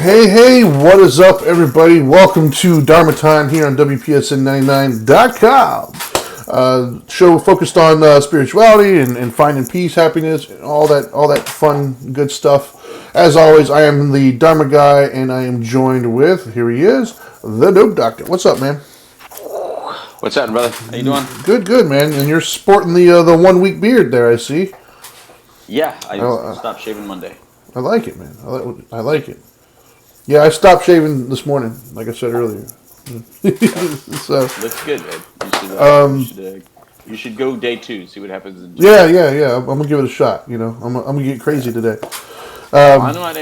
Hey, what is up, everybody? Welcome to Dharma Time here on WPSN99.com. Show focused on spirituality and finding peace, happiness, and all that fun, good stuff. As always, I am the Dharma Guy, and I am joined with, here he is, the Dope Doctor. What's up, man? What's happening, brother? How you doing? Good, man. And you're sporting the 1 week beard there, I see. Yeah, I stopped shaving Monday. I like it, man. I like it. Yeah, I stopped shaving this morning, like I said earlier. So looks good, man. You should go day 2, see what happens. Yeah. I'm gonna give it a shot. You know, I'm gonna get crazy today. I knew I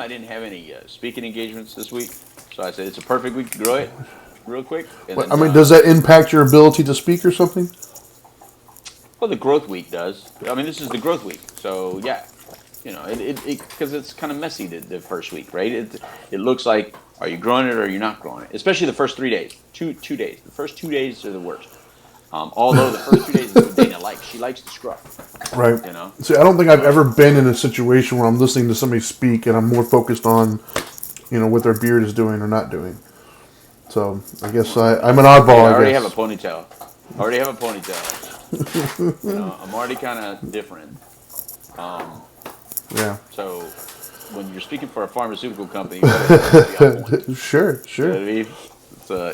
didn't have any speaking engagements this week, so I said it's a perfect week to grow it real quick. And then, does that impact your ability to speak or something? Well, the growth week does. I mean, this is the growth week, so yeah. You know, because it's kind of messy the first week, right? It looks like, are you growing it or are you not growing it? Especially the first 3 days, two days. The first 2 days are the worst. Although the first 2 days is what Dana likes. She likes to scrub. Right. You know. See, I don't think I've ever been in a situation where I'm listening to somebody speak and I'm more focused on, what their beard is doing or not doing. So I guess I'm an oddball. I already have a ponytail. I'm already kind of different. Yeah. So when you're speaking for a pharmaceutical company, you gotta be on point. Sure. You know what I mean?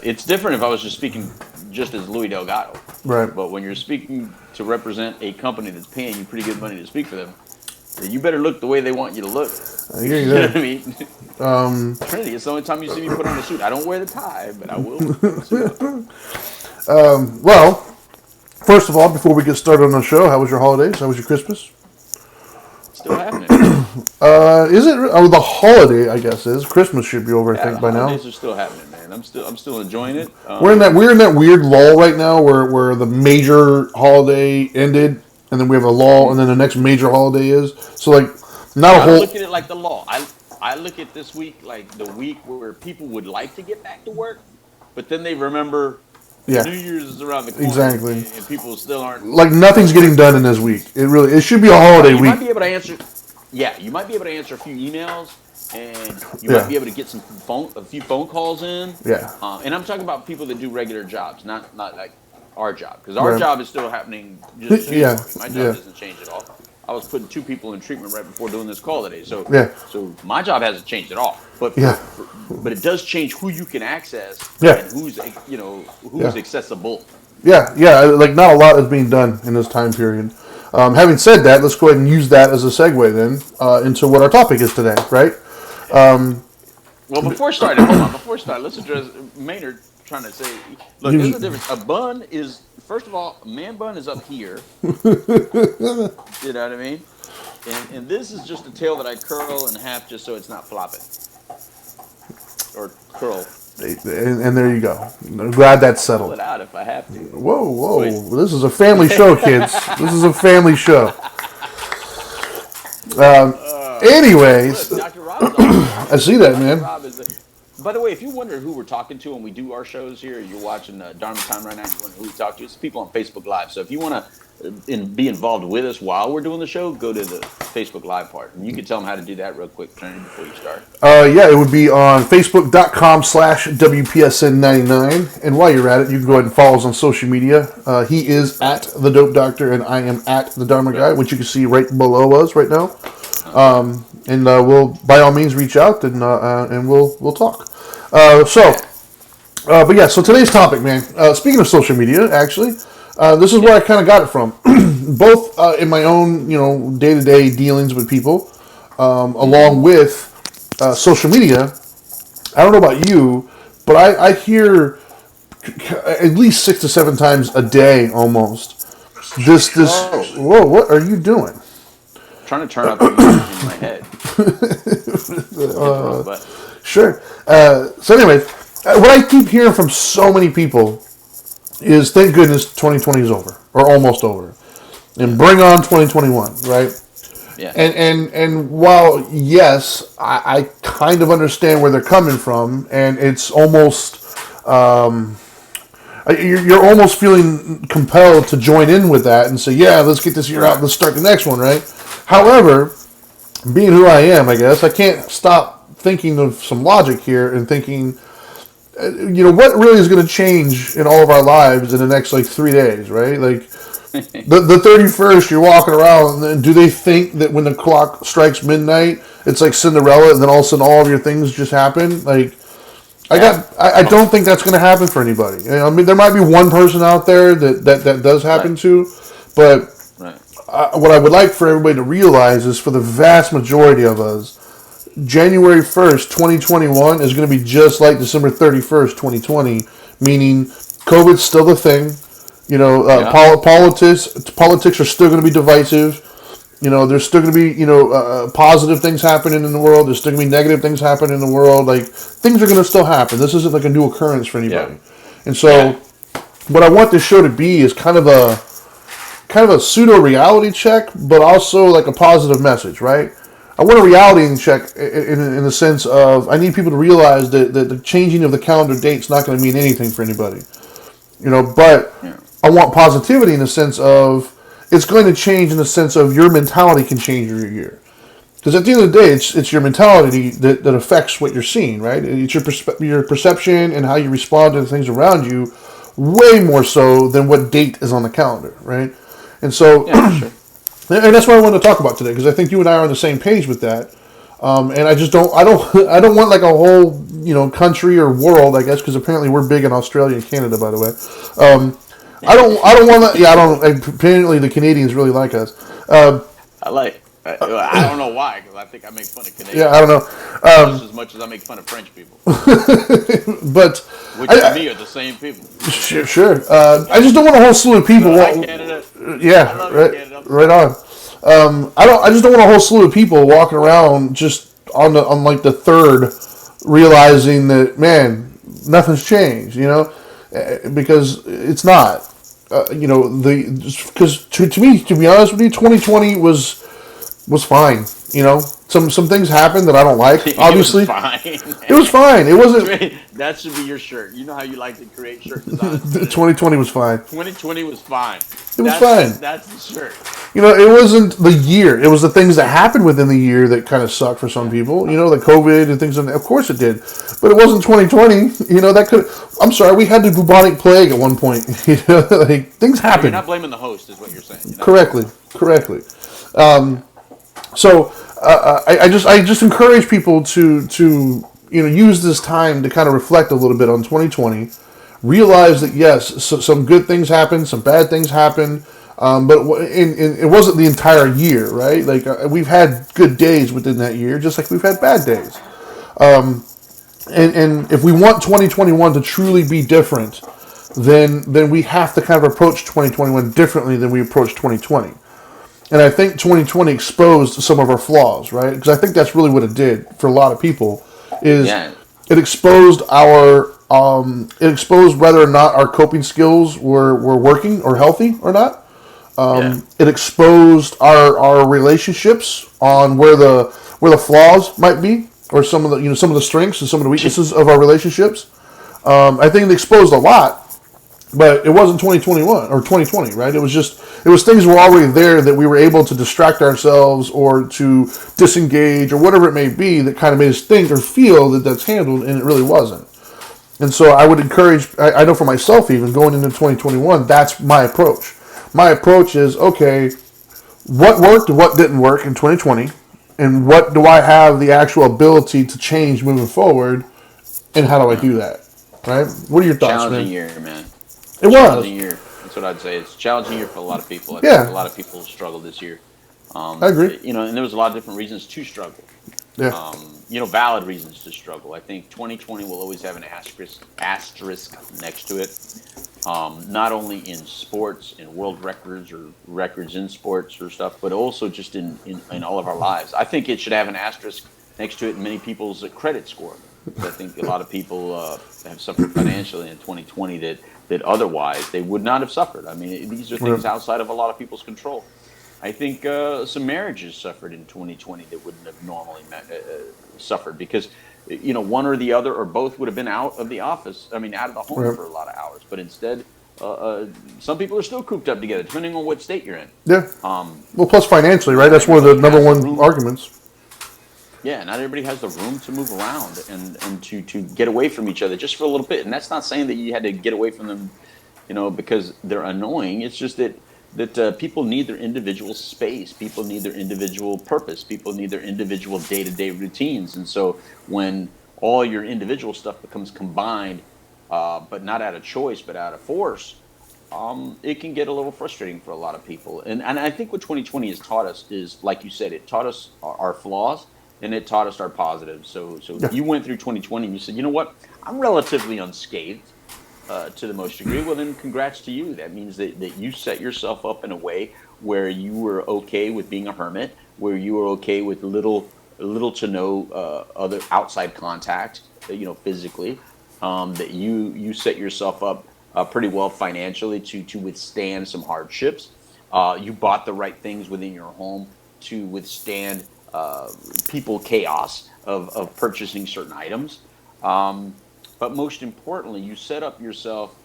It's different if I was just speaking just as Louis Delgado. Right. But when you're speaking to represent a company that's paying you pretty good money to speak for them, you better look the way they want you to look. I hear you know there. what I mean? Trinity, it's the only time you see me put on a suit. I don't wear the tie, but I will. Well, first of all, before we get started on the show, how was your holidays? How was your Christmas? Still happening. Is it? Oh, the holiday, I guess, is. Christmas should be over, I think, by now. Holidays are still happening, man. I'm still enjoying it. We're in that weird lull right now where the major holiday ended, and then we have a lull, and then the next major holiday is. So, like, not a whole... I look at it like the law. I look at this week like the week where people would like to get back to work, but then they remember... Yeah. New Year's is around the corner. Exactly. And people still aren't... Like, nothing's getting done in this week. It should be a holiday week. You might be able to answer... Yeah, you might be able to answer a few emails, and you might be able to get a few phone calls in. Yeah. And I'm talking about people that do regular jobs, not like our job. Because our job is still happening just Yeah. My job doesn't change at all. I was putting 2 people in treatment right before doing this call today. So my job hasn't changed at all. But but it does change who you can access and who's accessible. Yeah. Like, not a lot is being done in this time period. Having said that, let's go ahead and use that as a segue then into what our topic is today, right? Well, before starting, let's address Maynard trying to say, look, there's a difference. A bun is, first of all, a man bun is up here. You know what I mean? And this is just a tail that I curl in half just so it's not flopping. Or curl. And there you go. I'm glad that's settled. Pull it out if I have to. Whoa. This is a family show, kids. This is a family show. Anyways. Look, Dr. Rob I see that, man. By the way, if you wonder who we're talking to when we do our shows here, you're watching Dharma Time right now, you wonder who we talk to, it's people on Facebook Live. So if you want to be involved with us while we're doing the show, go to the Facebook Live part. And you can tell them how to do that real quick, Trinity, before you start. It would be on Facebook.com/WPSN99. And while you're at it, you can go ahead and follow us on social media. He is at The Dope Doctor, and I am at The Dharma Guy, which you can see right below us right now. And we'll, by all means, reach out and we'll talk. So today's topic, man, speaking of social media, actually, this is where I kind of got it from. Both in my own, day-to-day dealings with people, along with social media. I don't know about you, but I hear at least 6 to 7 times a day almost. Whoa, what are you doing? I'm trying to turn up the music in my head. Sure. So anyway, what I keep hearing from so many people is, thank goodness 2020 is over, or almost over, and bring on 2021, right? Yeah. And while, yes, I kind of understand where they're coming from, and it's almost, you're almost feeling compelled to join in with that and say, yeah, let's get this year out, let's start the next one, right? However, being who I am, I guess, I can't stop thinking of some logic here and thinking, what really is going to change in all of our lives in the next like 3 days, right? Like the 31st, you're walking around, and do they think that when the clock strikes midnight, it's like Cinderella, and then all of a sudden all of your things just happen? Like, I don't think that's going to happen for anybody. I mean, there might be one person out there that does happen to, but what I would like for everybody to realize is for the vast majority of us, January 1st, 2021 is going to be just like December 31st, 2020, meaning COVID's still the thing. Politics are still going to be divisive. There's still going to be, positive things happening in the world. There's still going to be negative things happening in the world. Like, things are going to still happen. This isn't like a new occurrence for anybody. Yeah. And so, what I want this show to be is kind of a pseudo reality check, but also like a positive message, right? I want a reality check in the sense of I need people to realize that the changing of the calendar date's not going to mean anything for anybody. But I want positivity in the sense of it's going to change in the sense of your mentality can change your year. Because at the end of the day, it's your mentality that affects what you're seeing, right? It's your perception and how you respond to the things around you way more so than what date is on the calendar, right? And so, sure. And that's what I wanted to talk about today, because I think you and I are on the same page with that. And I don't want like a whole, country or world, I guess, because apparently we're big in Australia and Canada, by the way. I don't want to. Yeah, I don't. Apparently, the Canadians really like us. I don't know why, because I think I make fun of Canadians. Yeah, I don't know. Just as much as I make fun of French people. But which to me are the same people. Sure. I just don't want a whole slew of people. Canada. Yeah, right on. I just don't want a whole slew of people walking around just on like the 3rd, realizing that, man, nothing's changed. Because it's not. Because to me, to be honest with you, 2020 was fine. Some things happened that I don't like. Obviously, it was fine. It wasn't. That should be your shirt. You know how you like to create shirt designs. 2020 was fine. 2020 was fine. It was fine. That's the shirt. It wasn't the year. It was the things that happened within the year that kind of sucked for some people. The COVID and things. Of course it did, but it wasn't 2020. That could. I'm sorry. We had the bubonic plague at one point. Like things happened. You're not blaming the host, is what you're saying. Correctly. So I just encourage people to use this time to kind of reflect a little bit on 2020. Realize that yes, some good things happened, some bad things happened, but it wasn't the entire year, right? Like we've had good days within that year, just like we've had bad days. And if we want 2021 to truly be different, then we have to kind of approach 2021 differently than we approached 2020. And I think 2020 exposed some of our flaws, right? Because I think that's really what it did for a lot of people. It exposed it exposed whether or not our coping skills were working or healthy or not. It exposed our relationships on where the flaws might be, or some of the strengths and some of the weaknesses of our relationships. I think it exposed a lot. But it wasn't 2021 or 2020, right? It was things that were already there that we were able to distract ourselves or to disengage or whatever it may be that kind of made us think or feel that that's handled, and it really wasn't. And so I would encourage, I know for myself even, going into 2021, that's my approach. My approach is, okay, what worked and what didn't work in 2020, and what do I have the actual ability to change moving forward, and how do I do that, right? What are your thoughts, man? Challenging year, man. It was. Challenging year. That's what I'd say. It's a challenging year for a lot of people. I think a lot of people struggled this year. I agree. And there was a lot of different reasons to struggle. Yeah. Valid reasons to struggle. I think 2020 will always have an asterisk next to it. Not only in sports, in world records or records in sports or stuff, but also just in all of our lives. I think it should have an asterisk next to it in many people's credit score. I think a lot of people have suffered financially in 2020 that otherwise they would not have suffered. I mean, these are things outside of a lot of people's control. I think some marriages suffered in 2020 that wouldn't have normally suffered because, one or the other or both would have been out of the office. I mean, out of the home for a lot of hours. But instead, some people are still cooped up together, depending on what state you're in. Yeah. Well, plus financially, right? That's one of the number one arguments. Yeah, not everybody has the room to move around and to get away from each other just for a little bit. And that's not saying that you had to get away from them, because they're annoying. It's just that people need their individual space. People need their individual purpose. People need their individual day-to-day routines. And so when all your individual stuff becomes combined, but not out of choice, but out of force, it can get a little frustrating for a lot of people. And I think what 2020 has taught us is, like you said, it taught us our flaws and it taught us our positives. So Yeah. you went through 2020 and you said, you know what, I'm relatively unscathed to the most degree. Well, then congrats to you. That means that you set yourself up in a way where you were okay with being a hermit, where you were okay with little to no other outside contact, physically, that you set yourself up pretty well financially to withstand some hardships. You bought the right things within your home to withstand people chaos of purchasing certain items. But most importantly, you set up yourself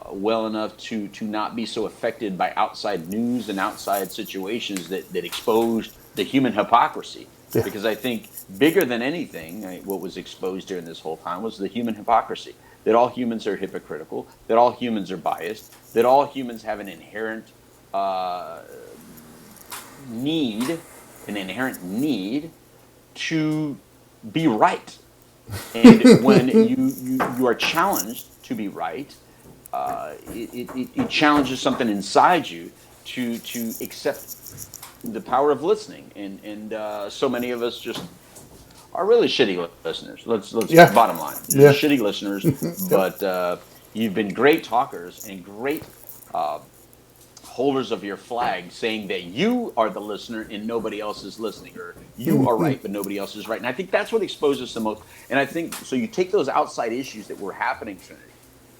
well enough to not be so affected by outside news and outside situations that exposed the human hypocrisy. Yeah. Because I think bigger than anything, what was exposed during this whole time was the human hypocrisy. That all humans are hypocritical, that all humans are biased, that all humans have an inherent uh, need, to be right. And when you are challenged to be right, it challenges something inside you to accept the power of listening. And so many of us just are really shitty listeners. Let's Yeah. bottom line, you're Yeah. just shitty listeners. Yep. But you've been great talkers and great uh, holders of your flag, saying that you are the listener and nobody else is listening, or you are right but nobody else is right. And I think that's what exposes us the most. And I think so. You take those outside issues that were happening, Trinity,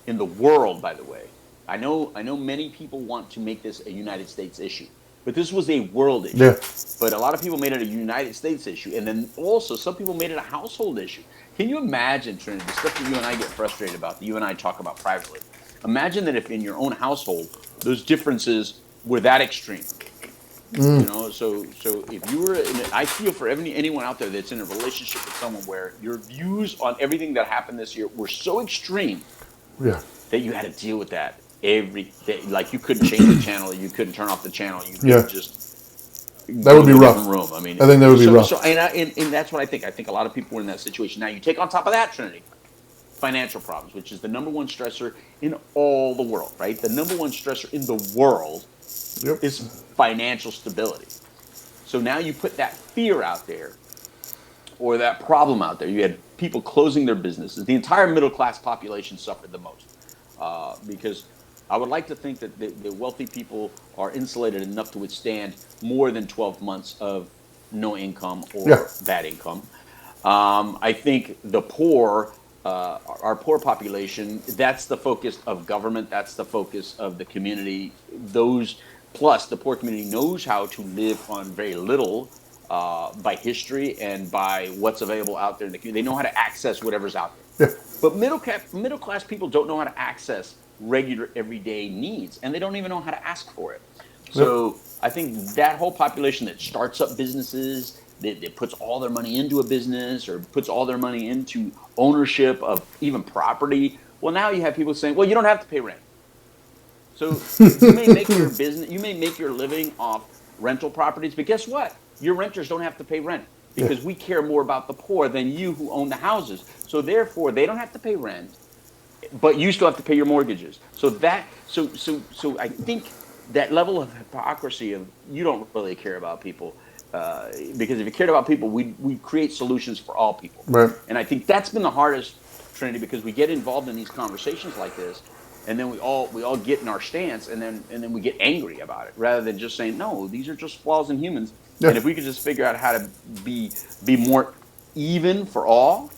in the world. By the way, I know many people want to make this a United States issue, but this was a world issue. Yeah. But a lot of people made it a United States issue, and then also some people made it a household issue. Can you imagine, Trinity, the stuff that you and I get frustrated about, that you and I talk about privately? Imagine that if in your own household those differences were that extreme. So if you were I feel for anyone out there that's in a relationship with someone where your views on everything that happened this year were so extreme Yeah. that you had to deal with that every day. Like, you couldn't change the channel, you couldn't turn off the channel, you Yeah. couldn't just That go would be to a rough. different room. I mean, I think that would be rough. and that's what I think. I think a lot of people were in that situation. Now you take on top of that, Trinity, financial problems, which is the number one stressor in all the world, right? The number one stressor in the world Yep. is financial stability. So now you put that fear out there, or that problem out there. You had people closing their businesses. The entire middle class population suffered the most, because I would like to think that the wealthy people are insulated enough to withstand more than 12 months of no income Yeah. or bad income. I think the poor, our poor population, that's the focus of government. That's the focus of the community. Those plus the poor community knows how to live on very little, by history and by what's available out there in the community. They know how to access whatever's out there. Yeah. But middle class people don't know how to access regular everyday needs, and they don't even know how to ask for it. Yep. So I think that whole population that starts up businesses, that puts all their money into a business or puts all their money into ownership of even property. Well, now you have people saying, well, you don't have to pay rent. So you may make your business, you may make your living off rental properties, but guess what? Your renters don't have to pay rent, Yeah. because we care more about the poor than you who own the houses. So therefore, they don't have to pay rent, but you still have to pay your mortgages. So I think that level of hypocrisy of, you don't really care about people, because if you cared about people, we create solutions for all people. Right. And I think that's been the hardest, Trinity, because we get involved in these conversations like this, and then we all get in our stance, and then we get angry about it, rather than just saying, no, these are just flaws in humans. And Yeah. if we could just figure out how to be more even for all,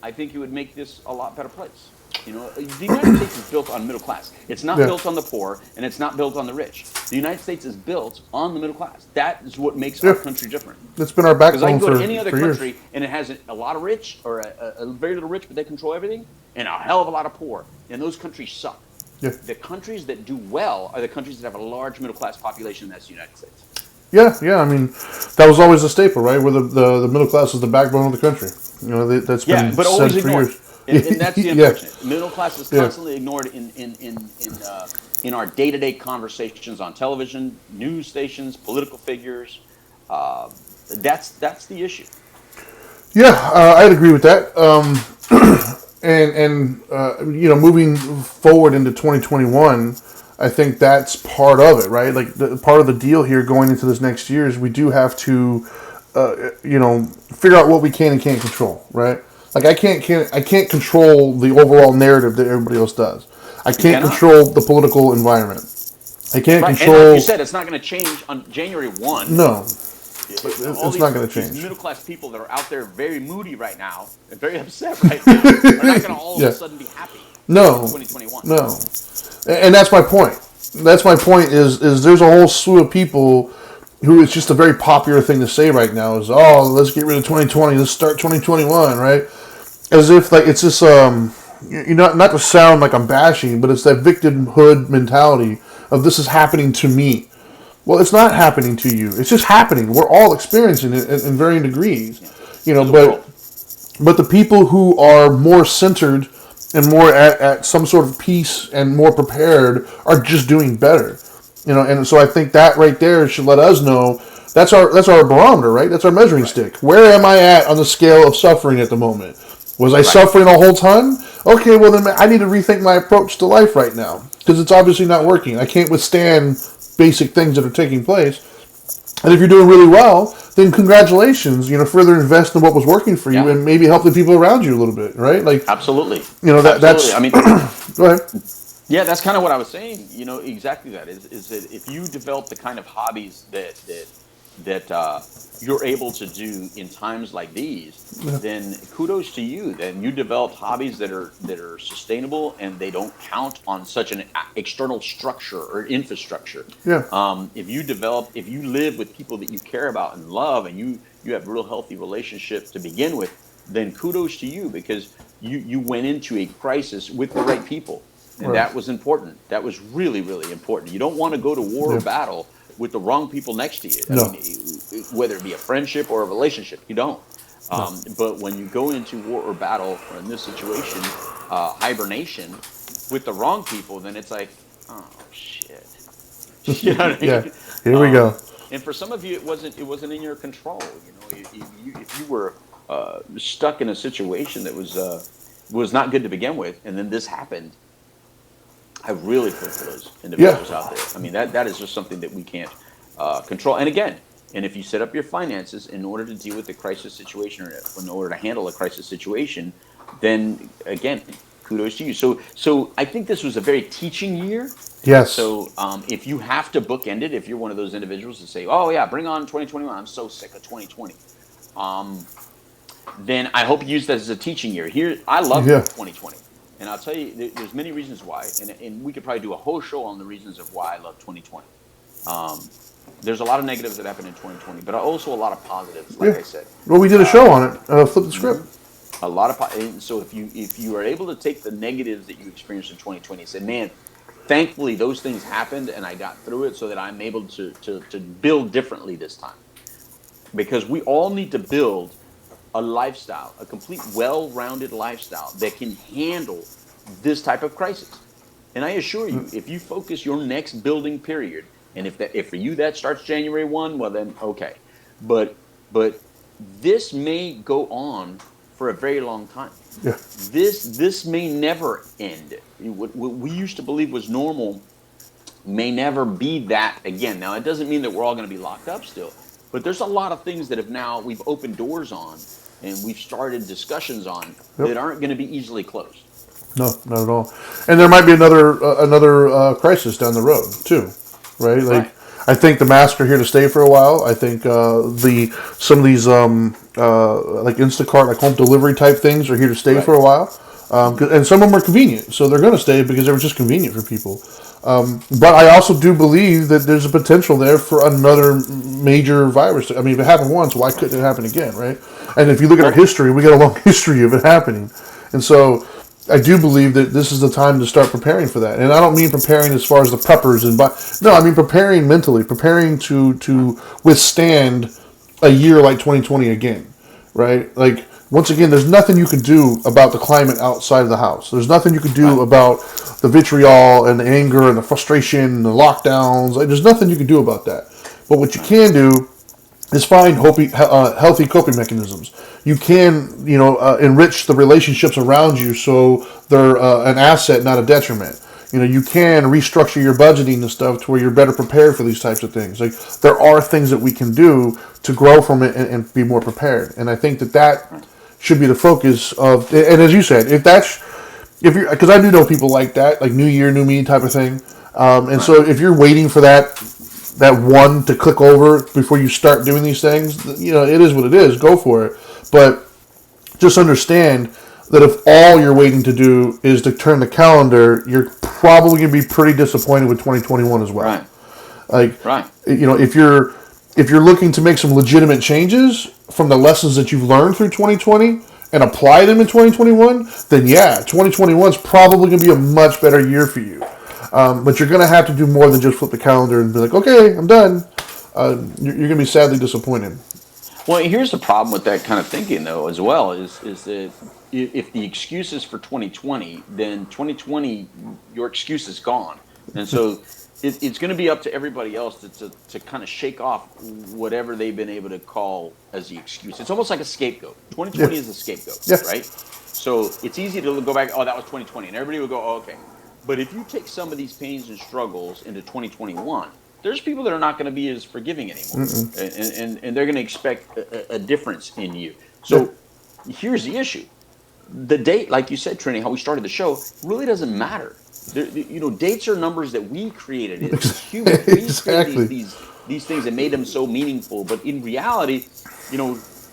I think it would make this a lot better place. The United States is built on middle class. It's not Yeah. built on the poor, and it's not built on the rich. The United States is built on the middle class. That is what makes our Yeah. country different. That's been our Because I backbone can go for, to any other for years. country and it has a lot of rich, or a very little rich, but they control everything, and a hell of a lot of poor. And those countries suck. Yeah. The countries that do well are the countries that have a large middle class population, and that's the United States. Yeah. I mean, that was always a staple, right? Where the middle class is the backbone of the country. That's been But said always for ignored. years. And that's the Yeah, unfortunate. Middle class is yeah, constantly ignored in our day to day conversations on television, news stations, political figures. Uh, that's the issue. yeah. I'd agree with that. Moving forward into 2021, I think that's part of it, right? Like part of the deal here going into this next year is we do have to, figure out what we can and can't control, right? Like I can't control the overall narrative that everybody else does. I You can't cannot. control the political environment. I can't Right. And like you control. said, it's not going to change on January 1. No, All it's not going to these change. middle class people that are out there very moody right now and very upset right now are not going to all of a Yeah. sudden be happy in No, 2021. no, and that's my point. That's my point. Is there's a whole slew of people who it's just a very popular thing to say right now. Is let's get rid of 2020. Let's start 2021, right? As if like it's this not to sound like I'm bashing, but it's that victimhood mentality of this is happening to me. Well, it's not happening to you. It's just happening. We're all experiencing it in varying degrees, Yeah. you To know. the world. But the people who are more centered and more at some sort of peace and more prepared are just doing better, you know. And so I think that right there should let us know that's our barometer, right? That's our measuring Right. stick. Where am I at on the scale of suffering at the moment? Was I Right. suffering the whole time? Okay, well then I need to rethink my approach to life right now because it's obviously not working. I can't withstand basic things that are taking place. And if you're doing really well, then congratulations. Further invest in what was working for you Yeah. and maybe help the people around you a little bit, right? Like, Absolutely. that's. Absolutely. I mean, Go ahead. yeah, that's kind of what I was saying. Exactly that is that if you develop the kind of hobbies that you're able to do in times like these, then kudos to you. Then you developed hobbies that are sustainable and they don't count on such an external structure or infrastructure. Yeah. If you live with people that you care about and love, and you have real healthy relationships to begin with, then kudos to you because you went into a crisis with the right people. And Right. that was important. That was really, really important. You don't want to go to war or Yeah. battle with the wrong people next to you. I No. mean, whether it be a friendship or a relationship, you don't. No. But when you go into war or battle, or in this situation, hibernation, with the wrong people, then it's like, oh shit. You know what I Yeah. mean? Here we go. And for some of you, it wasn't in your control. If you were stuck in a situation that was not good to begin with, and then this happened, I really feel for those Yeah. individuals out there. I mean, that is just something that we can't control. And again, and if you set up your finances in order to deal with the crisis situation or in order to handle a crisis situation, then again, kudos to you. So I think this was a very teaching year. Yes. So if you have to bookend it, if you're one of those individuals that say, "Oh yeah, bring on 2021," I'm so sick of 2020. Um, then I hope you use that as a teaching year. Here, I love Yeah. 2020, and I'll tell you, there's many reasons why, and we could probably do a whole show on the reasons of why I love 2020. Um, there's a lot of negatives that happened in 2020, but also a lot of positives. Like Yeah. I said, Well, we did a show on it. Flip the mhm, script. a lot of and so if you are able to take the negatives that you experienced in 2020 and say, man, thankfully those things happened and I got through it, so that I'm able to build differently this time, because we all need to build a lifestyle, a complete, well-rounded lifestyle that can handle this type of crisis. And I assure you, if you focus your next building period, and if for you that starts January 1, well then okay. But this may go on for a very long time. Yeah. This may never end. What we used to believe was normal may never be that again. Now, it doesn't mean that we're all going to be locked up still, but there's a lot of things that we've opened doors on and we've started discussions on Yep. that aren't going to be easily closed. No, not at all. And there might be another crisis down the road too, right? Like Right. I think the masks are here to stay for a while. I think the some of these like Instacart, like home delivery type things, are here to stay Right. for a while. And some of them are convenient, so they're going to stay because they were just convenient for people. But I also do believe that there's a potential there for another major virus. I mean, if it happened once, why couldn't it happen again, right? And if you look at our Well, history, we got a long history of it happening. And so I do believe that this is the time to start preparing for that. And I don't mean preparing as far as the preppers no, I mean preparing mentally, preparing to withstand a year like 2020 again, right? Like, once again, there's nothing you can do about the climate outside of the house. There's nothing you can do about the vitriol and the anger and the frustration and the lockdowns. Like, there's nothing you can do about that. But what you can do is find healthy coping mechanisms. You can, enrich the relationships around you so they're an asset, not a detriment. You can restructure your budgeting and stuff to where you're better prepared for these types of things. Like, there are things that we can do to grow from it and be more prepared. And I think that should be the focus of. And as you said, because I do know people like that, like New Year, New Me type of thing. And so if you're waiting for that one to click over before you start doing these things, it is what it is. Go for it. But just understand that if all you're waiting to do is to turn the calendar, you're probably going to be pretty disappointed with 2021 as well. If you're looking to make some legitimate changes from the lessons that you've learned through 2020 and apply them in 2021, then 2021 is probably going to be a much better year for you. But you're going to have to do more than just flip the calendar and be like, okay, I'm done. You're going to be sadly disappointed. Well, here's the problem with that kind of thinking, though, as well, is that if the excuse is for 2020, then 2020, your excuse is gone. And so it's going to be up to everybody else to kind of shake off whatever they've been able to call as the excuse. It's almost like a scapegoat. 2020 is a scapegoat, right? So it's easy to go back, oh, that was 2020. And everybody would go, oh, okay. But if you take some of these pains and struggles into 2021, there's people that are not going to be as forgiving anymore. And they're going to expect a difference in you. So here's the issue. The date, like you said, Trini, how we started the show, really doesn't matter. Dates are numbers that we created as humans. Exactly. We created these things and made them so meaningful. But in reality,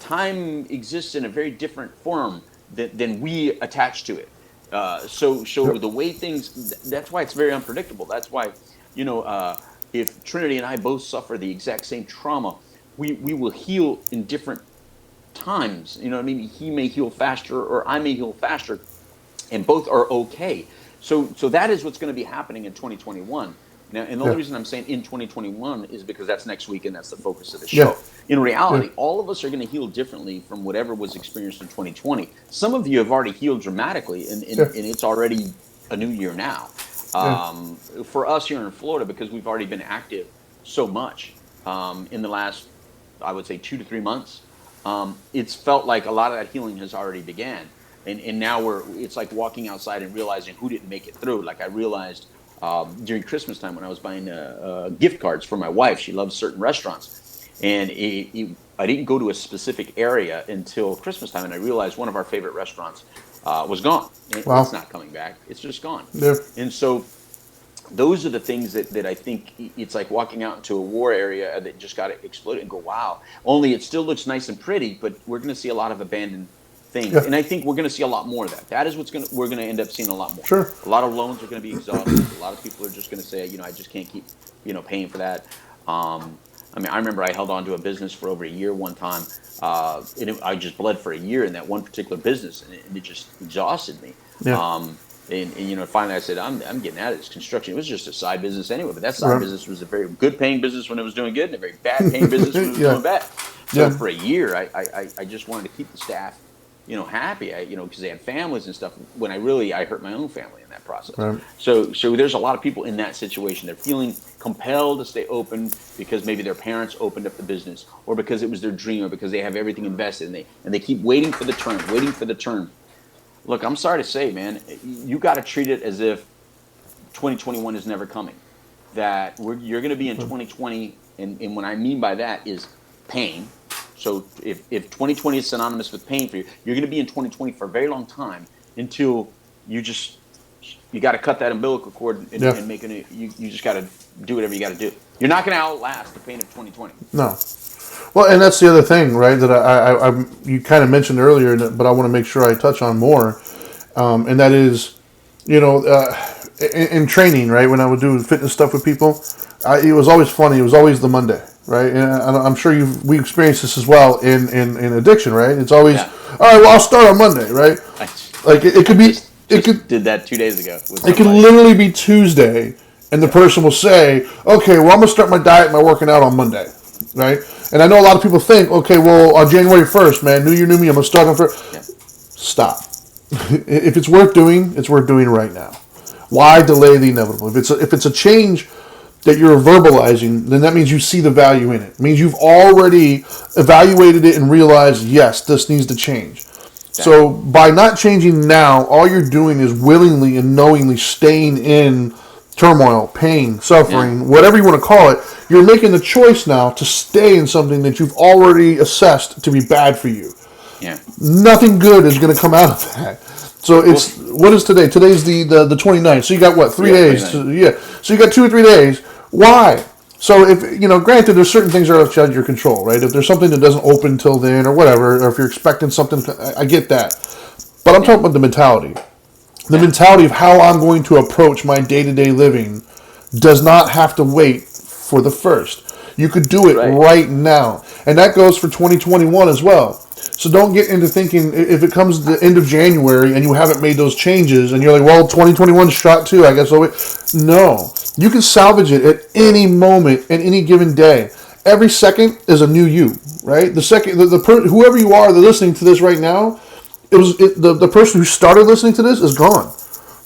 time exists in a very different form than we attach to it. So the way things, that's why it's very unpredictable. That's why, if Trinity and I both suffer the exact same trauma, we will heal in different times. You know what I mean? He may heal faster or I may heal faster, and both are okay. So that is what's going to be happening in 2021. Now, and the only reason I'm saying in 2021 is because that's next week and that's the focus of the show. In reality, all of us are going to heal differently from whatever was experienced in 2020. Some of you have already healed dramatically, and it's already a new year now. For us here in Florida, because we've already been active so much in the last, I would say, 2 to 3 months, it's felt like a lot of that healing has already began. And now it's like walking outside and realizing who didn't make it through. Like I realized during Christmas time when I was buying gift cards for my wife. She loves certain restaurants. And I didn't go to a specific area until Christmas time. And I realized one of our favorite restaurants was gone. Wow. It's not coming back. It's just gone. Yeah. And so those are the things that I think it's like walking out into a war area that just got exploded and go, wow. Only it still looks nice and pretty, but we're going to see a lot of abandoned things. Yeah. And I think we're going to see a lot more of that. That is we're going to end up seeing a lot more. Sure. A lot of loans are going to be exhausted. A lot of people are just going to say, I just can't keep, paying for that. I remember I held on to a business for over a year one time. I just bled for a year in that one particular business, and it just exhausted me. Yeah. And finally I said, I'm getting out of this construction. It was just a side business anyway, but that side business was a very good paying business when it was doing good, and a very bad paying business when it was doing bad. So for a year, I just wanted to keep the staff, happy, because they had families and stuff. When I hurt my own family in that process. Right. So there's a lot of people in that situation. They're feeling compelled to stay open because maybe their parents opened up the business, or because it was their dream, or because they have everything invested, and they keep waiting for the turn. Look, I'm sorry to say, man, you got to treat it as if 2021 is never coming. That you're going to be in 2020, and what I mean by that is pain. So if 2020 is synonymous with pain for you, you're going to be in 2020 for a very long time until you got to cut that umbilical cord and make it. You just got to do whatever you got to do. You're not going to outlast the pain of 2020. No. Well, and that's the other thing, right? That I you kind of mentioned earlier, but I want to make sure I touch on more, and that is, in training, right? When I would do fitness stuff with people, it was always funny. It was always the Monday, right? And I'm sure we experienced this as well in addiction, right? It's always, all right, well, I'll start on Monday, right? Like it could be. It could did that 2 days ago with it could somebody. literally be Tuesday, and the person will say, "Okay, well, I'm gonna start my diet and my working out on Monday," right? And I know a lot of people think, "Okay, well, on January 1st, man, New Year, new me, I'm gonna start on first." Yeah. Stop. If it's worth doing, it's worth doing right now. Why delay the inevitable? If it's a change that you're verbalizing, then that means you see the value in it. It means you've already evaluated it and realized, yes, this needs to change. So by not changing now, all you're doing is willingly and knowingly staying in turmoil, pain, suffering, whatever you want to call it. You're making the choice now to stay in something that you've already assessed to be bad for you. Yeah. Nothing good is going to come out of that. So it's what is today? Today's the 29th. So you got what, 3 days? So you got 2 or 3 days. Why? So if granted, there's certain things that are outside your control, right? If there's something that doesn't open till then, or whatever, or if you're expecting something, I get that. But I'm talking about the mentality. The mentality of how I'm going to approach my day-to-day living does not have to wait for the first. You could do it right now, and that goes for 2021 as well. So don't get into thinking if it comes to the end of January and you haven't made those changes and you're like, well, 2021 shot too, I guess. No, you can salvage it at any moment, at any given day. Every second is a new you, right? The second, whoever you are, that's listening to this right now, the person who started listening to this is gone.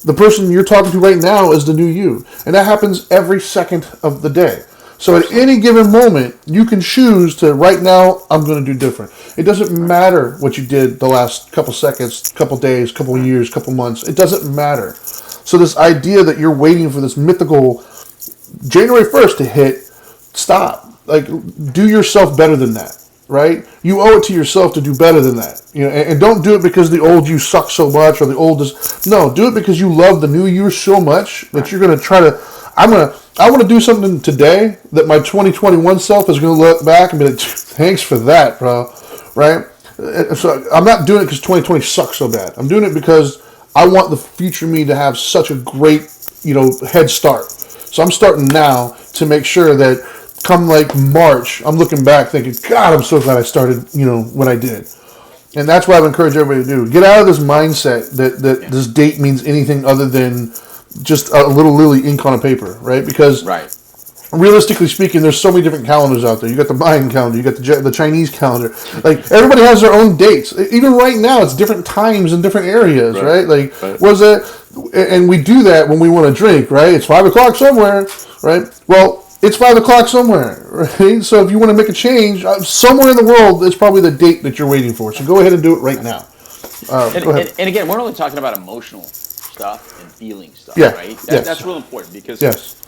The person you're talking to right now is the new you, and that happens every second of the day. So at any given moment, you can choose to, right now, I'm going to do different. It doesn't matter what you did the last couple seconds, couple days, couple years, couple months. It doesn't matter. So this idea that you're waiting for this mythical January 1st to hit, stop. Like, do yourself better than that, right? You owe it to yourself to do better than that. And don't do it because the old you sucks so much or the old is. No, do it because you love the new you so much that you're going to try to. I want to do something today that my 2021 self is going to look back and be like, thanks for that, bro. Right? So I'm not doing it because 2020 sucks so bad. I'm doing it because I want the future me to have such a great, head start. So I'm starting now to make sure that come like March, I'm looking back thinking, God, I'm so glad I started, when I did. And that's what I would encourage everybody to do. Get out of this mindset that this date means anything other than just a little lily ink on a paper, right? Because realistically speaking, there's so many different calendars out there. You got the Mayan calendar, you got the Chinese calendar. Like everybody has their own dates. Even right now, it's different times in different areas, right? Like was it? And we do that when we want to drink, right? It's 5 o'clock somewhere, right? Well, it's 5 o'clock somewhere, right? So if you want to make a change, somewhere in the world, it's probably the date that you're waiting for. So go ahead and do it right now. And again, we're only talking about emotional stuff and feeling stuff, right? That's real important because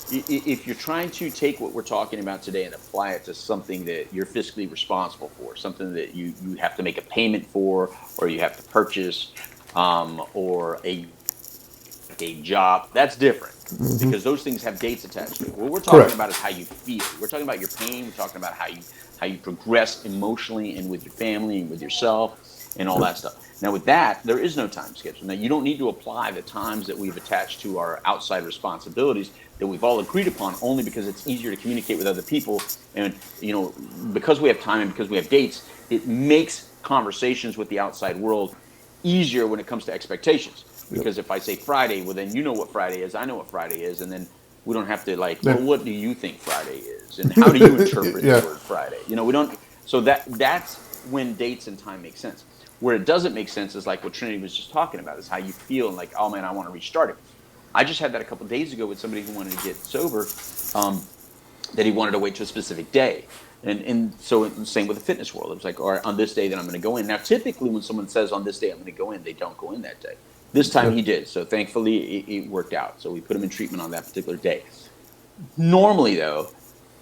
if you're trying to take what we're talking about today and apply it to something that you're fiscally responsible for, something that you have to make a payment for, or you have to purchase, or a job, that's different because those things have dates attached to it. What we're talking about is how you feel. We're talking about your pain. We're talking about how you progress emotionally and with your family and with yourself and all that stuff. Now, with that, there is no time schedule. Now, you don't need to apply the times that we've attached to our outside responsibilities that we've all agreed upon only because it's easier to communicate with other people. And, because we have time and because we have dates, it makes conversations with the outside world easier when it comes to expectations. Because if I say Friday, well, then you know what Friday is, I know what Friday is, and then we don't have to well, what do you think Friday is? And how do you interpret the word Friday? We don't, so that's when dates and time make sense. Where it doesn't make sense is like what Trinity was just talking about, is how you feel and like, oh man, I want to restart it. I just had that a couple of days ago with somebody who wanted to get sober, that he wanted to wait to a specific day. And so same with the fitness world. It was like, all right, on this day that I'm going to go in. Now, typically when someone says on this day I'm going to go in, they don't go in that day. This time he did. So thankfully it worked out. So we put him in treatment on that particular day. Normally though,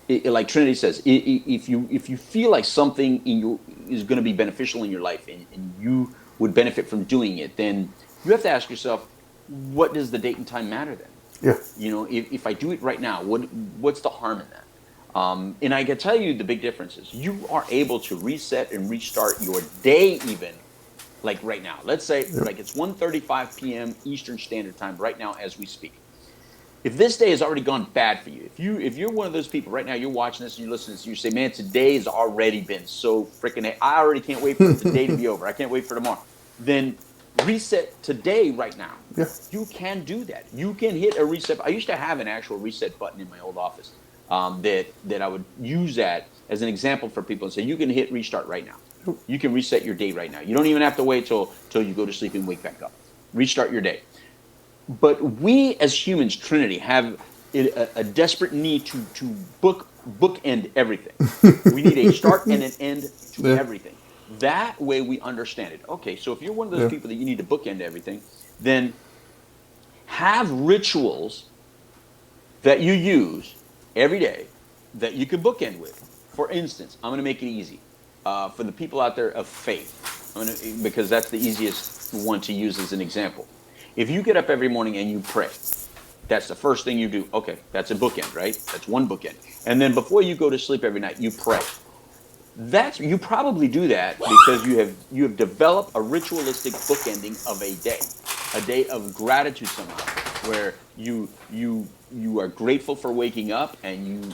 like Trinity says, if you feel like something is going to be beneficial in your life and you would benefit from doing it, then you have to ask yourself, what does the date and time matter then? Yeah. If I do it right now, what's the harm in that? And I can tell you the big difference is you are able to reset and restart your day even like right now. Let's say like it's 1:35 p.m. Eastern Standard Time right now as we speak. If this day has already gone bad for you, if you're one of those people right now, you're watching this and you're listening to this, you say, man, today has already been so freaking, I already can't wait for the day to be over. I can't wait for tomorrow. Then reset today, right now. Yeah. You can do that. You can hit a reset. I used to have an actual reset button in my old office, that I would use that as an example for people and say, you can hit restart right now. You can reset your day right now. You don't even have to wait till you go to sleep and wake back up. Restart your day. But we as humans, Trinity, have a desperate need to bookend everything. We need a start and an end to Yeah. everything. That way we understand it. Okay, so if you're one of those Yeah. people that you need to bookend everything, then have rituals that you use every day that you can bookend with. For instance, I'm going to make it easy for the people out there of faith, because that's the easiest one to use as an example. If you get up every morning and you pray, that's the first thing you do. Okay, that's a bookend, right? That's one bookend. And then before you go to sleep every night, you pray. You probably do that because you have developed a ritualistic bookending of a day of gratitude somehow, where you are grateful for waking up, and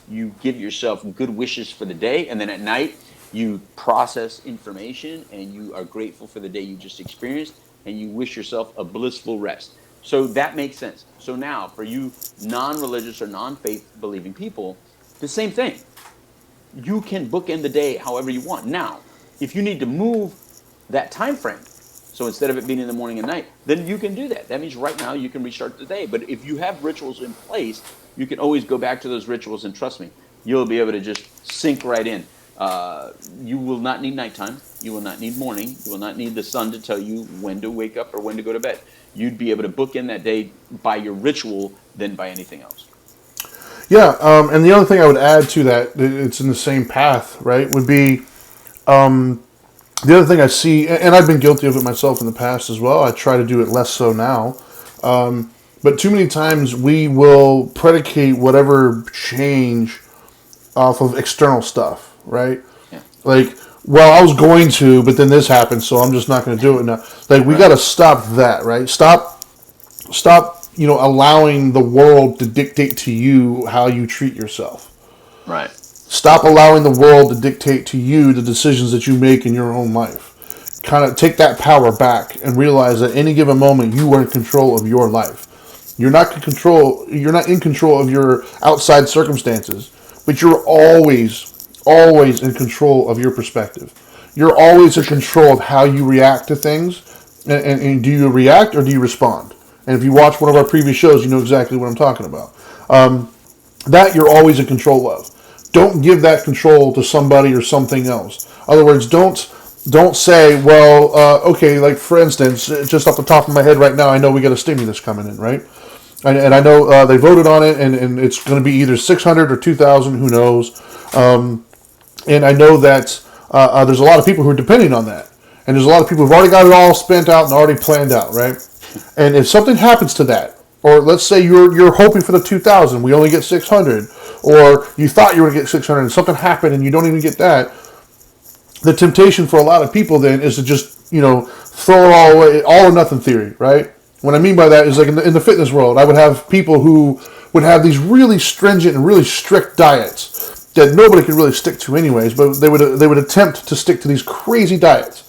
you give yourself good wishes for the day, and then at night you process information and you are grateful for the day you just experienced, and you wish yourself a blissful rest. So that makes sense. So now for you non-religious or non-faith believing people, the same thing. You can bookend the day however you want. Now, if you need to move that time frame, so instead of it being in the morning and night, then you can do that. That means right now you can restart the day. But if you have rituals in place, you can always go back to those rituals, and trust me, you'll be able to just sink right in. You will not need nighttime. You will not need morning. You will not need the sun to tell you when to wake up or when to go to bed. You'd be able to bookend that day by your ritual than by anything else. Yeah, and the other thing I would add to that, it's in the same path, right, would be the other thing I see, and I've been guilty of it myself in the past as well. I try to do it less so now. But too many times we will predicate whatever change off of external stuff, right? Yeah. Like, well, I was going to, but then this happened, so I'm just not going to do it now. Like, we got to stop that, right? Stop, allowing the world to dictate to you how you treat yourself. Right. Stop allowing the world to dictate to you the decisions that you make in your own life. Kind of take that power back and realize that any given moment you are in control of your life. You're not in control of your outside circumstances, but you're always in control of your perspective. You're always in control of how you react to things. And do you react or do you respond? And if you watch one of our previous shows, you know exactly what I'm talking about. That you're always in control of. Don't give that control to somebody or something else. In other words, don't say, well, okay, like for instance, just off the top of my head right now, I know we got a stimulus coming in, right? And I know they voted on it, and it's going to be either 600 or 2,000, who knows. And I know that there's a lot of people who are depending on that. And there's a lot of people who've already got it all spent out and already planned out, right? And if something happens to that, or let's say you're hoping for the 2,000, we only get 600, or you thought you were going to get 600 and something happened and you don't even get that, the temptation for a lot of people then is to just, throw it all away, all or nothing theory, right? What I mean by that is like in the fitness world, I would have people who would have these really stringent and really strict diets that nobody could really stick to anyways, but they would attempt to stick to these crazy diets.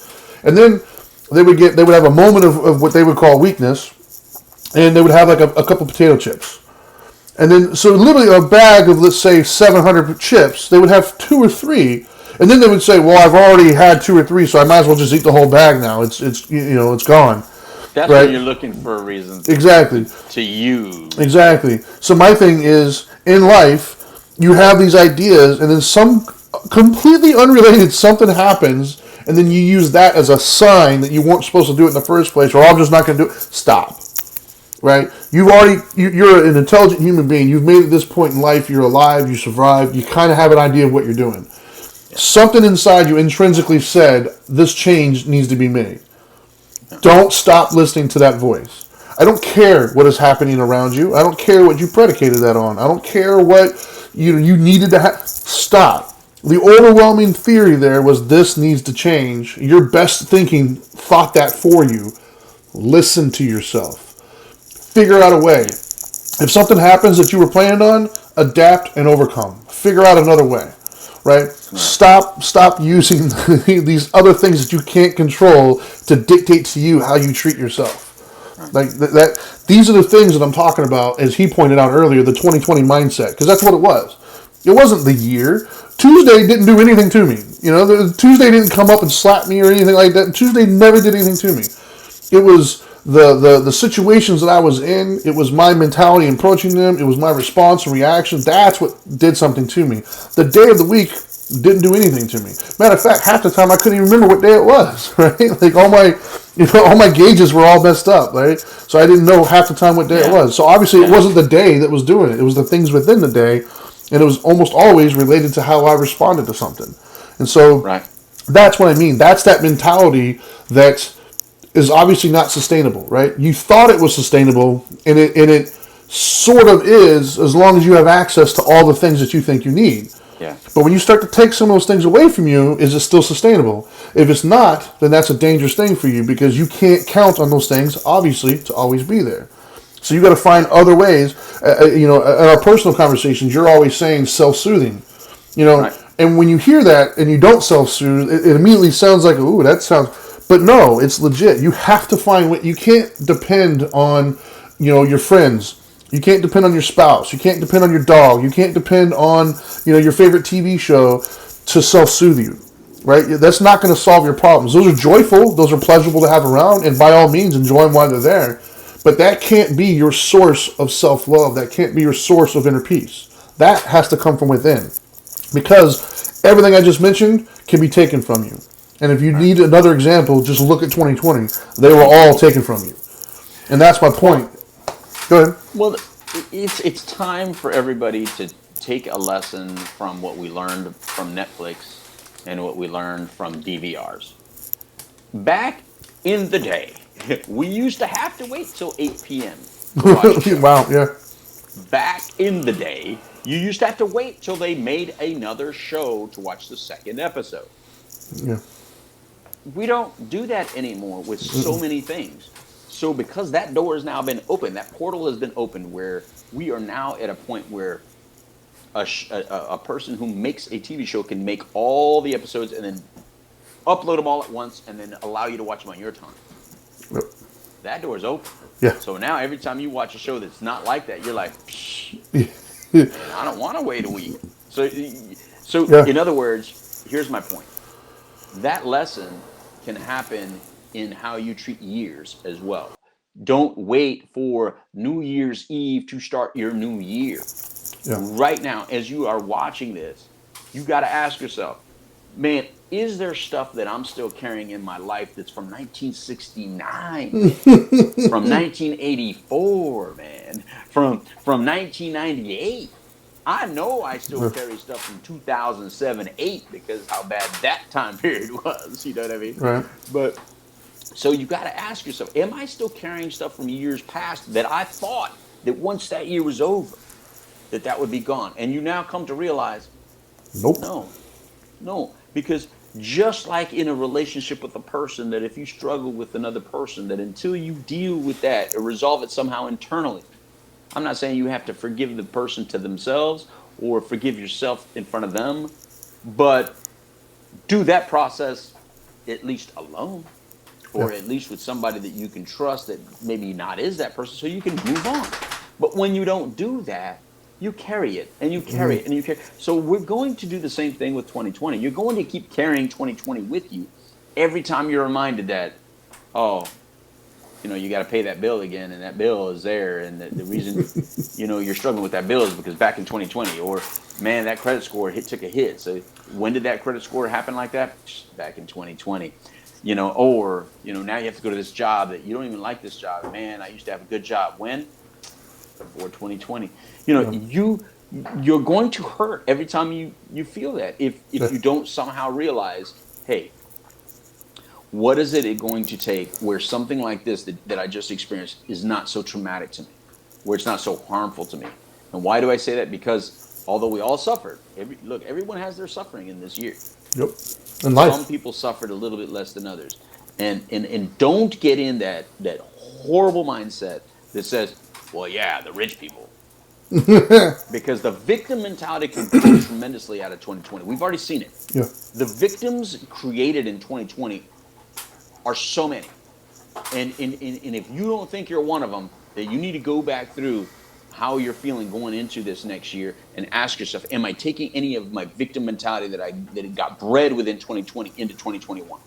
And then they would have a moment of what they would call weakness, and they would have like a couple potato chips. And then, so literally a bag of, let's say, 700 chips, they would have 2 or 3. And then they would say, well, I've already had 2 or 3, so I might as well just eat the whole bag now. It's gone. That's right? when you're looking for a reason exactly. to use. Exactly. So my thing is, in life, you have these ideas, and then some completely unrelated something happens, and then you use that as a sign that you weren't supposed to do it in the first place, or I'm just not going to do it. Stop. Right? You're an intelligent human being. You've made it this point in life. You're alive. You survived. You kind of have an idea of what you're doing. Yeah. Something inside you intrinsically said, this change needs to be made. Yeah. Don't stop listening to that voice. I don't care what is happening around you. I don't care what you predicated that on. I don't care what you needed to have. Stop. The overwhelming theory there was this needs to change. Your best thinking thought that for you. Listen to yourself. Figure out a way. If something happens that you were planning on, adapt and overcome. Figure out another way. right? Right. Stop using these other things that you can't control to dictate to you how you treat yourself. Right. Like that these are the things that I'm talking about, as he pointed out earlier, the 2020 mindset, because that's what it was. It wasn't the year. Tuesday didn't do anything to me. Tuesday didn't come up and slap me or anything like that. Tuesday never did anything to me. It was the situations that I was in. It was my mentality approaching them. It was my response and reaction. That's what did something to me. The day of the week didn't do anything to me. Matter of fact, half the time I couldn't even remember what day it was. Right? Like all my gauges were all messed up. Right? So I didn't know half the time what day it Yeah. was. So obviously it Yeah. wasn't the day that was doing it. It was the things within the day, and it was almost always related to how I responded to something. And so Right. that's what I mean. That's that mentality that is obviously not sustainable, right? You thought it was sustainable, and it sort of is, as long as you have access to all the things that you think you need. Yeah. But when you start to take some of those things away from you, is it still sustainable? If it's not, then that's a dangerous thing for you, because you can't count on those things, obviously, to always be there. So you got to find other ways. In our personal conversations, you're always saying self-soothing. Right. And when you hear that and you don't self-soothe, it immediately sounds like, ooh, that sounds. But no, it's legit. You have to find what you can't depend on. Your friends. You can't depend on your spouse. You can't depend on your dog. You can't depend on your favorite TV show to self-soothe you. Right? That's not going to solve your problems. Those are joyful. Those are pleasurable to have around, and by all means, enjoy them while they're there. But that can't be your source of self-love. That can't be your source of inner peace. That has to come from within, because everything I just mentioned can be taken from you. And if you Right. need another example, just look at 2020. They were all taken from you. And that's my point. Go ahead. Well, it's time for everybody to take a lesson from what we learned from Netflix and what we learned from DVRs. Back in the day, we used to have to wait till 8 p.m. to watch a show. Wow, yeah. Back in the day, you used to have to wait till they made another show to watch the second episode. Yeah. We don't do that anymore with so many things. So because that door has now been opened, that portal has been opened, where we are now at a point where a person who makes a TV show can make all the episodes and then upload them all at once and then allow you to watch them on your time. Yep. That door is open. Yeah. So now every time you watch a show that's not like that, you're like, psh, Yeah. man, I don't want to wait a week. So Yeah. in other words, here's my point. That lesson can happen in how you treat years as well. Don't wait for New Year's Eve to start your new year. Yeah. Right now, as you are watching this, you got to ask yourself, man, is there stuff that I'm still carrying in my life that's from 1969, man? From 1984, man? From 1998? I know I still carry stuff from 2007, 8 because how bad that time period was. You know what I mean? Right. But so you got to ask yourself, am I still carrying stuff from years past that I thought that once that year was over, that would be gone? And you now come to realize, Nope. no, because just like in a relationship with a person, that if you struggle with another person, that until you deal with that or resolve it somehow internally, I'm not saying you have to forgive the person to themselves or forgive yourself in front of them, but do that process at least alone, Yeah. or at least with somebody that you can trust that maybe not is that person, so you can move on. But when you don't do that, you carry it and you carry it and you carry. So we're going to do the same thing with 2020. You're going to keep carrying 2020 with you every time you're reminded that, oh, you got to pay that bill again, and that bill is there, and the reason you're struggling with that bill is because back in 2020, or man, that credit score took a hit. So when did that credit score happen like that? Back in 2020. Or now you have to go to this job that you don't even like. This job, man, I used to have a good job. When? Before 2020. Yeah. You're going to hurt every time you feel that, if Yeah. you don't somehow realize, hey, what is it going to take where something like this that I just experienced is not so traumatic to me, where it's not so harmful to me? And why do I say that? Because although we all suffered, everyone has their suffering in this year. Yep. In Some life. people suffered a little bit less than others. And don't get in that horrible mindset that says, well, yeah, the rich people. because the victim mentality can grow tremendously out of 2020. We've already seen it. Yeah. The victims created in 2020 are so many. And if you don't think you're one of them, then you need to go back through how you're feeling going into this next year and ask yourself, am I taking any of my victim mentality that got bred within 2020 into 2021?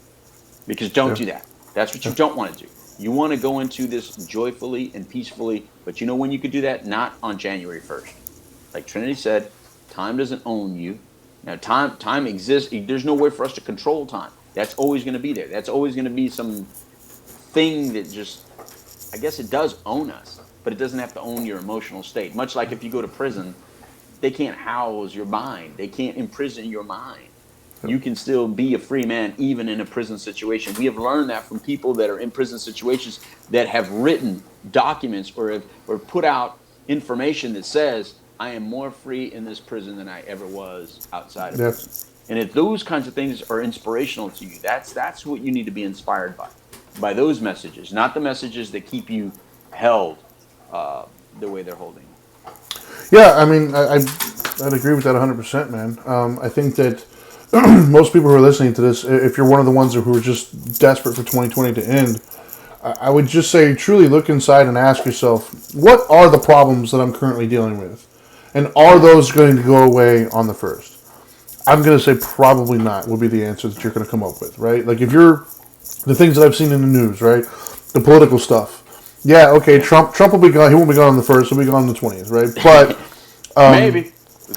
Because don't Yeah. do that. That's what you don't want to do. You want to go into this joyfully and peacefully, but you know when you could do that? Not on January 1st. Like Trinity said, time doesn't own you. Now, time exists. There's no way for us to control time. That's always going to be there. That's always going to be some thing that just, I guess it does own us, but it doesn't have to own your emotional state. Much like if you go to prison, they can't house your mind. They can't imprison your mind. You can still be a free man even in a prison situation. We have learned that from people that are in prison situations that have written documents or put out information that says, I am more free in this prison than I ever was outside of Yeah. prison. And if those kinds of things are inspirational to you, that's what you need to be inspired by those messages, not the messages that keep you held the way they're holding you. Yeah, I mean, I'd agree with that 100%, man. I think that most people who are listening to this, if you're one of the ones who are just desperate for 2020 to end, I would just say truly look inside and ask yourself, what are the problems that I'm currently dealing with? And are those going to go away on the first? I'm going to say probably not will be the answer that you're going to come up with, right? Like if you're, the things that I've seen in the news, right? The political stuff. Yeah, okay, Trump will be gone. He won't be gone on the 1st. He'll be gone on the 20th, right? But Maybe.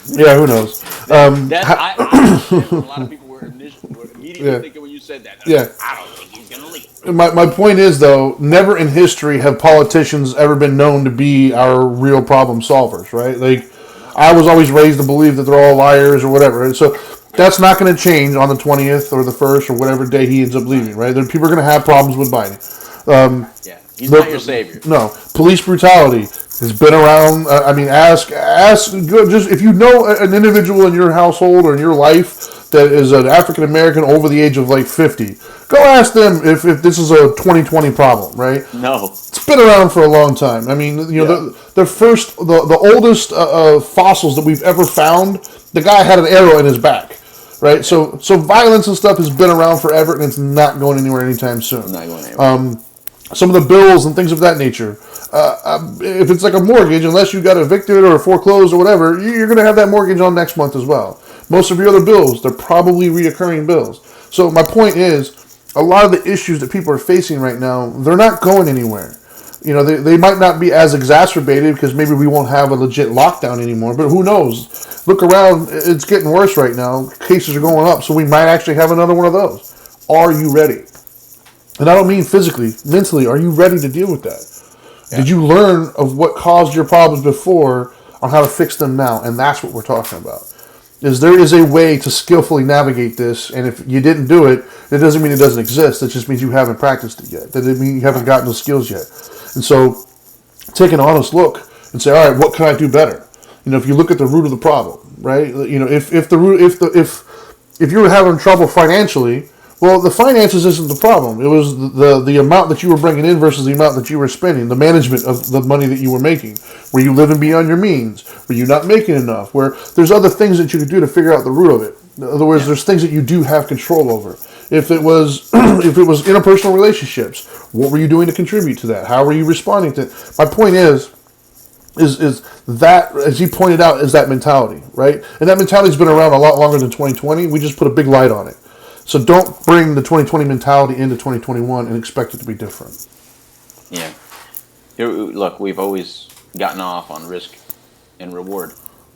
yeah, who knows? I understand what a lot of people were immediately Yeah. thinking when you said that. Yeah. I don't think he's going to leave. My point is, though, never in history have politicians ever been known to be our real problem solvers, right? Like, I was always raised to believe that they're all liars or whatever. And so that's not going to change on the 20th or the 1st or whatever day he ends up leaving, right? People are going to have problems with Biden. Yeah, he's not your savior. No, police brutality has been around. I mean, ask. Just if you know an individual in your household or in your life that is an African American over the age of like 50, go ask them if this is a 2020 problem, right? No, It's been around for a long time. I mean, you know, the oldest fossils that we've ever found, the guy had an arrow in his back, right? So violence and stuff has been around forever, and it's not going anywhere anytime soon. not going anywhere. Some of the bills and things of that nature. If it's like a mortgage, unless you got evicted or foreclosed or whatever, you're going to have that mortgage on next month as well. Most of your other bills, they're probably reoccurring bills. So my point is, a lot of the issues that people are facing right now, they're not going anywhere. You know, they might not be as exacerbated because maybe we won't have a legit lockdown anymore, but who knows? Look around, it's getting worse right now. Cases are going up, so we might actually have another one of those. Are you ready? And I don't mean physically, mentally. Are you ready to deal with that? Yeah. Did you learn of what caused your problems before on how to fix them now? And that's what we're talking about. There is a way to skillfully navigate this, and if you didn't do it, it doesn't mean it doesn't exist. It just means you haven't practiced it yet. That doesn't mean you haven't gotten the skills yet. And so, take an honest look and say, all right, what can I do better? You know, if you look at the root of the problem, right? You know, if you were having trouble financially, well, the finances isn't the problem. It was the amount that you were bringing in versus the amount that you were spending, the management of the money that you were making. Were you living beyond your means? Were you not making enough? Where there's other things that you could do to figure out the root of it. In other words, there's things that you do have control over. If it was interpersonal relationships, what were you doing to contribute to that? How were you responding to it? My point is that, as he pointed out, is that mentality, right? And that mentality's been around a lot longer than 2020. We just put a big light on it. So don't bring the 2020 mentality into 2021 and expect it to be different. Yeah. Look, we've always gotten off on risk and reward.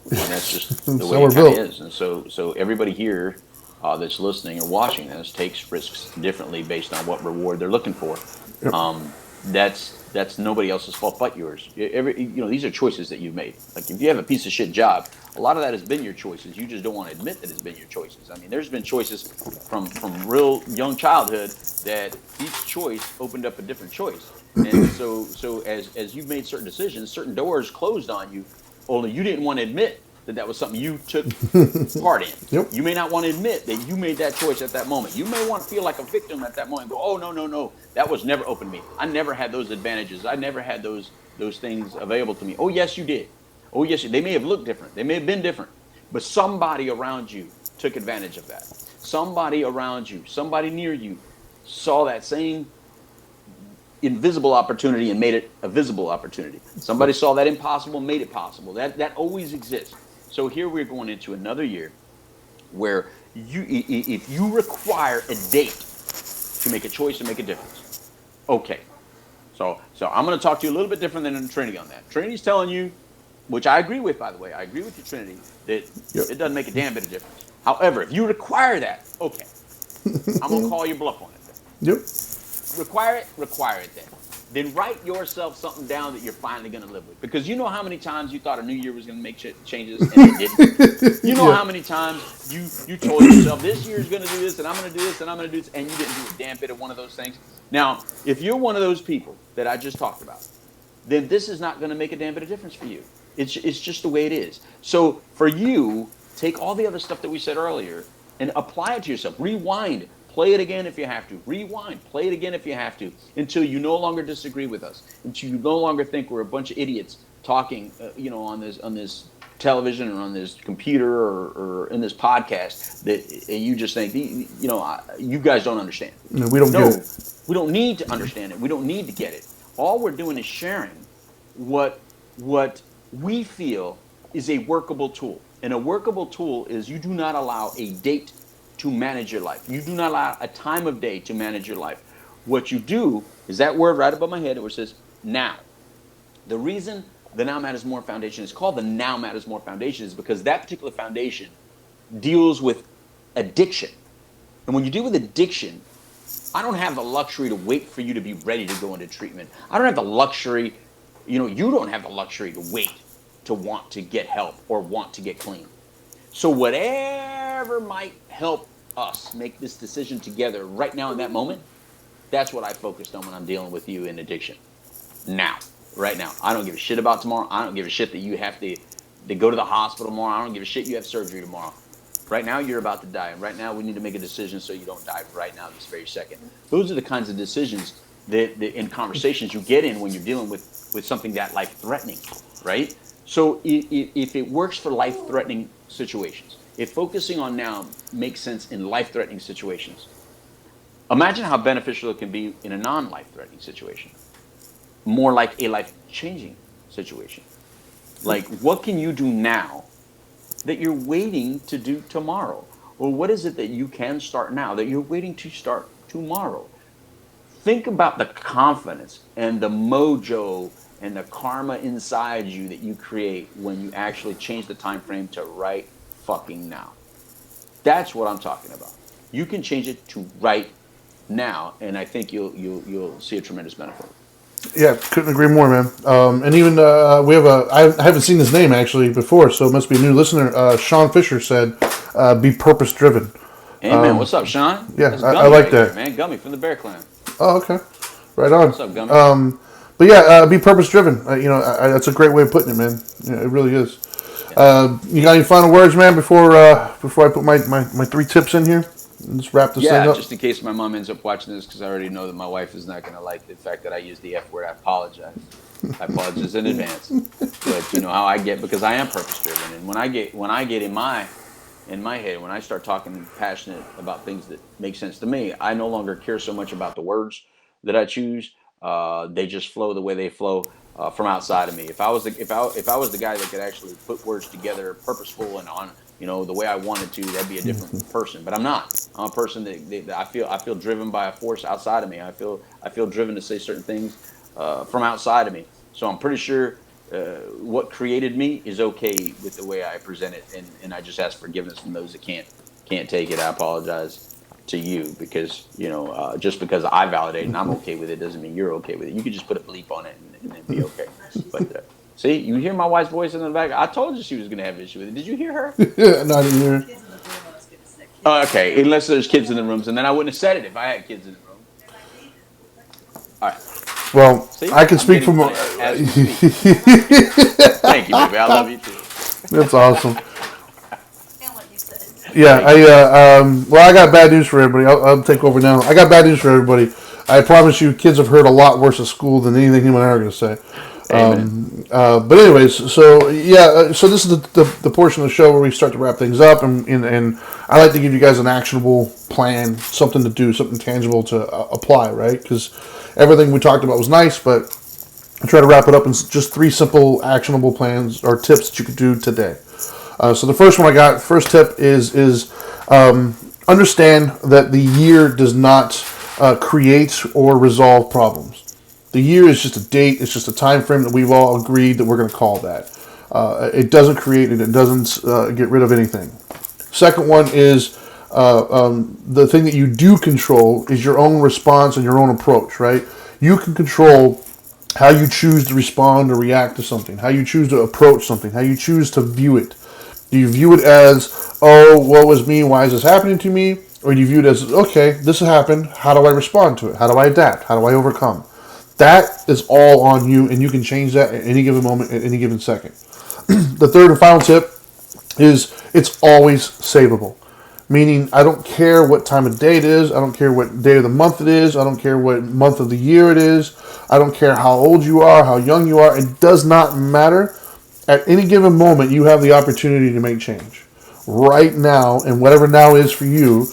And that's just the way it kind of is. And so everybody here that's listening or watching this takes risks differently based on what reward they're looking for. Yep. That's nobody else's fault but yours. These are choices that you've made. Like if you have a piece of shit job, a lot of that has been your choices. You just don't want to admit that it's been your choices. I mean, there's been choices from real young childhood that each choice opened up a different choice. And so as you've made certain decisions, certain doors closed on you, only you didn't want to admit that was something you took part in. Yep. You may not want to admit that you made that choice at that moment. You may want to feel like a victim at that moment and go, oh, no, that was never open to me. I never had those advantages. I never had those things available to me. Oh, yes, you did. Oh, yes, they may have looked different. They may have been different. But somebody around you took advantage of that. Somebody around you, somebody near you saw that same invisible opportunity and made it a visible opportunity. Somebody saw that impossible, made it possible. That always exists. So here we're going into another year where if you require a date to make a choice to make a difference, okay. So I'm going to talk to you a little bit different than Trinity on that. Trinity's telling you, which I agree with, by the way, I agree with you, Trinity, that Yep. it doesn't make a damn bit of difference. However, if you require that, okay, I'm going to call your bluff on it then. Yep. Require it then. Then write yourself something down that you're finally going to live with. Because you know how many times you thought a new year was going to make changes and it didn't. You know how many times you told yourself this year is going to do this and I'm going to do this and I'm going to do this, and you didn't do a damn bit of one of those things. Now, if you're one of those people that I just talked about, then this is not going to make a damn bit of difference for you. It's just the way it is. So for you, take all the other stuff that we said earlier and apply it to yourself. Rewind. Play it again if you have to. Rewind. Play it again if you have to, until you no longer disagree with us, until you no longer think we're a bunch of idiots talking, on this television or on this computer or in this podcast that you just think, you guys don't understand. No, we don't get it. We don't need to understand it. We don't need to get it. All we're doing is sharing what we feel is a workable tool. And a workable tool is you do not allow a date to manage your life. You do not allow a time of day to manage your life. What you do is that word right above my head where it says now. The reason the Now Matters More Foundation is called the Now Matters More Foundation is because that particular foundation deals with addiction. And when you deal with addiction, I don't have the luxury to wait for you to be ready to go into treatment. I don't have the luxury, you don't have the luxury to wait to want to get help or want to get clean. So whatever might help us make this decision together right now in that moment, that's what I focused on when I'm dealing with you in addiction. Now, right now. I don't give a shit about tomorrow. I don't give a shit that you have to go to the hospital tomorrow. I don't give a shit you have surgery tomorrow. Right now, you're about to die. And right now, we need to make a decision so you don't die right now, this very second. Those are the kinds of decisions that in conversations you get in when you're dealing with something that life-threatening, right? So if it works for life-threatening situations, if focusing on now makes sense in life-threatening situations, imagine how beneficial it can be in a non-life-threatening situation. More like a life-changing situation. Like, what can you do now that you're waiting to do tomorrow? Or what is it that you can start now that you're waiting to start tomorrow? Think about the confidence and the mojo and the karma inside you that you create when you actually change the time frame to right fucking now. That's what I'm talking about. You can change it to right now, and I think you'll see a tremendous benefit. Yeah, couldn't agree more, man. And even we have I haven't seen his name actually before, so it must be a new listener. Sean Fisher said, "Be purpose driven." Hey man, what's up, Sean? Yeah, That's I like that, man. Gummy from the Bear Clan. Oh, okay, right on. What's up, Gummy? But yeah, be purpose driven. That's a great way of putting it, man. Yeah, it really is. You got any final words, man? Before I put my 3 tips in here, let's wrap this thing up. Yeah, just in case my mom ends up watching this, because I already know that my wife is not going to like the fact that I use the F word. I apologize. I apologize in advance. But you know how I get, because I am purpose driven, and when I get in my head, when I start talking passionate about things that make sense to me, I no longer care so much about the words that I choose. They just flow the way they flow from outside of me. If I was the guy that could actually put words together, purposeful and on, the way I wanted to, that'd be a different person. But I'm not. I'm a person that I feel driven by a force outside of me. I feel driven to say certain things from outside of me. So I'm pretty sure what created me is okay with the way I present it, and I just ask forgiveness from those that can't take it. I apologize to you, because just because I validate and I'm okay with it doesn't mean you're okay with it. You could just put a bleep on it and then be okay. But see, you hear my wife's voice in the back. I told you she was going to have an issue with it. Did you hear her? Yeah, no, I didn't hear her. Okay, unless there's kids in the rooms, and then I wouldn't have said it if I had kids in the room. All right. Well, see, I can speak from. Thank you, baby. I love you too. That's awesome. Yeah, I got bad news for everybody. I'll take over now. I got bad news for everybody. I promise you, kids have heard a lot worse at school than anything him and I are going to say. Amen. But anyways, so yeah, so this is the portion of the show where we start to wrap things up, and I like to give you guys an actionable plan, something to do, something tangible to apply, right? Because everything we talked about was nice, but I try to wrap it up in just 3 simple actionable plans or tips that you could do today. So the first one I got, first tip is understand that the year does not create or resolve problems. The year is just a date. It's just a time frame that we've all agreed that we're going to call that. It doesn't create it. It doesn't get rid of anything. Second one is the thing that you do control is your own response and your own approach, right? You can control how you choose to respond or react to something, how you choose to approach something, how you choose to view it. Do you view it as, oh, woe is me, why is this happening to me? Or do you view it as, okay, this has happened, how do I respond to it? How do I adapt? How do I overcome? That is all on you, and you can change that at any given moment, at any given second. The third and final tip is it's always savable. Meaning, I don't care what time of day it is. I don't care what day of the month it is. I don't care what month of the year it is. I don't care how old you are, how young you are. It does not matter. At any given moment, you have the opportunity to make change. Right now, and whatever now is for you,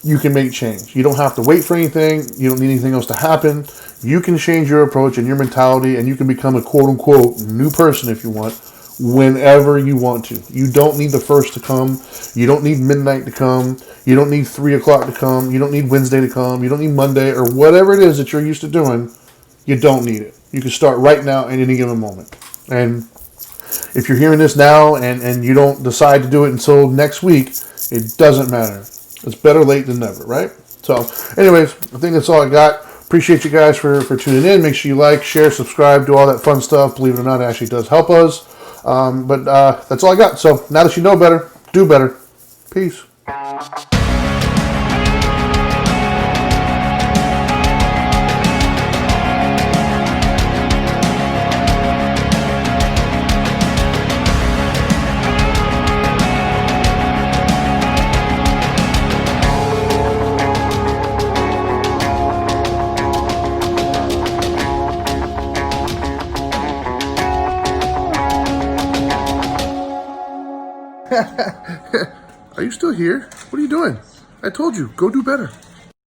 you can make change. You don't have to wait for anything. You don't need anything else to happen. You can change your approach and your mentality, and you can become a quote-unquote new person if you want, whenever you want to. You don't need the first to come. You don't need midnight to come. You don't need 3 o'clock to come. You don't need Wednesday to come. You don't need Monday or whatever it is that you're used to doing. You don't need it. You can start right now at any given moment. And if you're hearing this now and you don't decide to do it until next week, it doesn't matter. It's better late than never, right? So, anyways, I think that's all I got. Appreciate you guys for tuning in. Make sure you like, share, subscribe, do all that fun stuff. Believe it or not, it actually does help us. But that's all I got. So now that you know better, do better. Peace. Are you still here? What are you doing? I told you, go do better.